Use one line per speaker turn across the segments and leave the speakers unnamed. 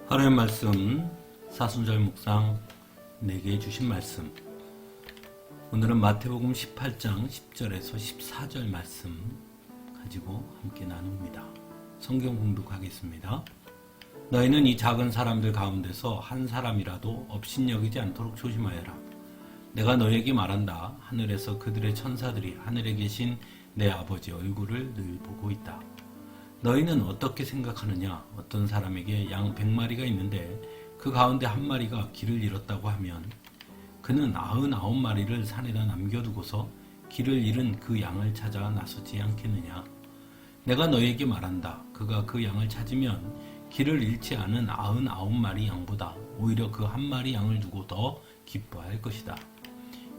하나님 말씀 사순절 묵상 내게 주신 말씀, 오늘은 마태복음 18장 10절에서 14절 말씀 가지고 함께 나눕니다. 성경 공독하겠습니다. 너희는 이 작은 사람들 가운데서 한 사람이라도 업신여기지 않도록 조심하여라. 내가 너희에게 말한다. 하늘에서 그들의 천사들이 하늘에 계신 내 아버지 얼굴을 늘 보고 있다. 너희는 어떻게 생각하느냐? 어떤 사람에게 양 100마리가 있는데 그 가운데 한 마리가 길을 잃었다고 하면 그는 99마리를 산에다 남겨두고서 길을 잃은 그 양을 찾아 나서지 않겠느냐? 내가 너희에게 말한다. 그가 그 양을 찾으면 길을 잃지 않은 99마리 양보다 오히려 그 한 마리 양을 두고 더 기뻐할 것이다.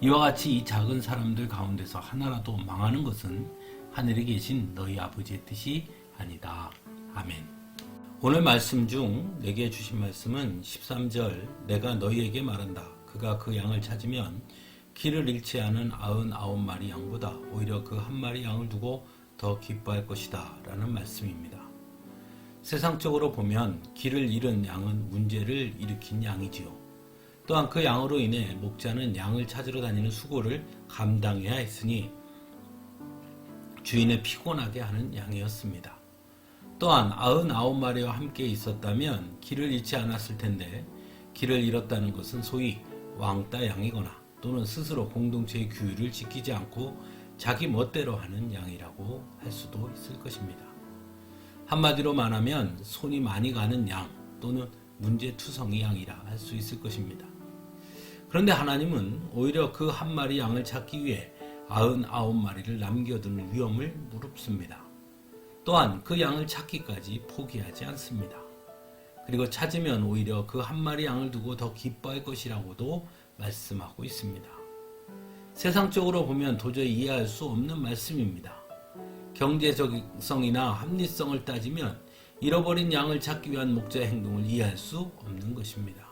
이와 같이 이 작은 사람들 가운데서 하나라도 망하는 것은 하늘에 계신 너희 아버지의 뜻이 아니다. 아멘. 오늘 말씀 중 내게 주신 말씀은 13절 내가 너희에게 말한다. 그가 그 양을 찾으면 길을 잃지 않은 99마리 양보다 오히려 그 한 마리 양을 두고 더 기뻐할 것이다 라는 말씀입니다. 세상적으로 보면 길을 잃은 양은 문제를 일으킨 양이지요. 또한 그 양으로 인해 목자는 양을 찾으러 다니는 수고를 감당해야 했으니 주인을 피곤하게 하는 양이었습니다. 또한 99마리와 함께 있었다면 길을 잃지 않았을 텐데 길을 잃었다는 것은 소위 왕따 양이거나 또는 스스로 공동체의 규율을 지키지 않고 자기 멋대로 하는 양이라고 할 수도 있을 것입니다. 한마디로 말하면 손이 많이 가는 양 또는 문제투성이 양이라 할 수 있을 것입니다. 그런데 하나님은 오히려 그 한 마리 양을 찾기 위해 99마리를 남겨두는 위험을 무릅씁니다. 또한 그 양을 찾기까지 포기하지 않습니다. 그리고 찾으면 오히려 그 한 마리 양을 두고 더 기뻐할 것이라고도 말씀하고 있습니다. 세상적으로 보면 도저히 이해할 수 없는 말씀입니다. 경제적성이나 합리성을 따지면 잃어버린 양을 찾기 위한 목자의 행동을 이해할 수 없는 것입니다.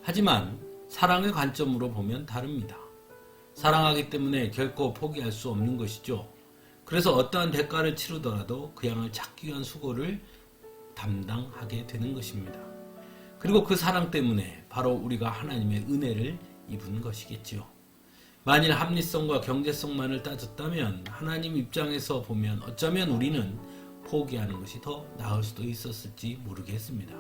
하지만 사랑의 관점으로 보면 다릅니다. 사랑하기 때문에 결코 포기할 수 없는 것이죠. 그래서 어떠한 대가를 치르더라도 그 양을 찾기 위한 수고를 담당하게 되는 것입니다. 그리고 그 사랑 때문에 바로 우리가 하나님의 은혜를 입은 것이겠지요. 만일 합리성과 경제성만을 따졌다면 하나님 입장에서 보면 어쩌면 우리는 포기하는 것이 더 나을 수도 있었을지 모르겠습니다.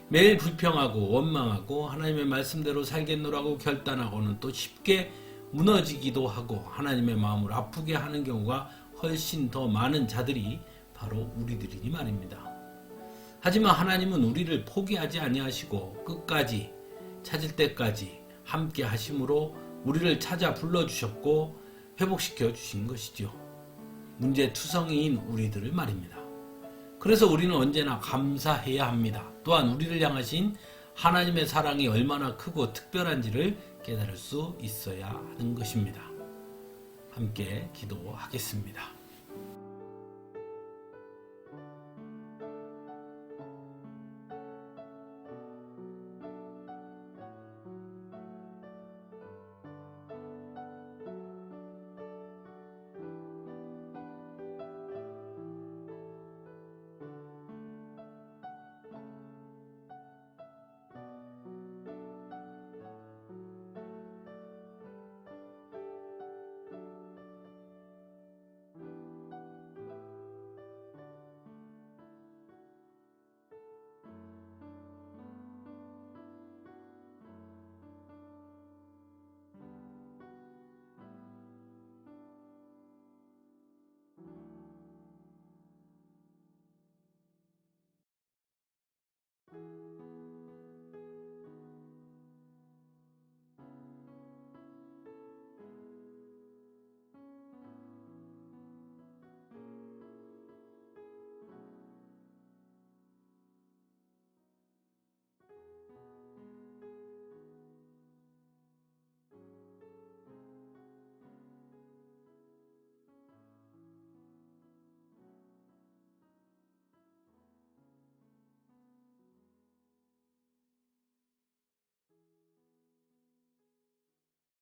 매일 불평하고 원망하고 하나님의 말씀대로 살겠노라고 결단하고는 또 쉽게 무너지기도 하고 하나님의 마음을 아프게 하는 경우가 훨씬 더 많은 자들이 바로 우리들이니 말입니다. 하지만 하나님은 우리를 포기하지 아니하시고 끝까지 찾을 때까지 함께 하심으로 우리를 찾아 불러주셨고 회복시켜 주신 것이죠. 문제투성이인 우리들을 말입니다. 그래서 우리는 언제나 감사해야 합니다. 또한 우리를 향하신 하나님의 사랑이 얼마나 크고 특별한지를 깨달을 수 있어야 하는 것입니다. 함께 기도하겠습니다.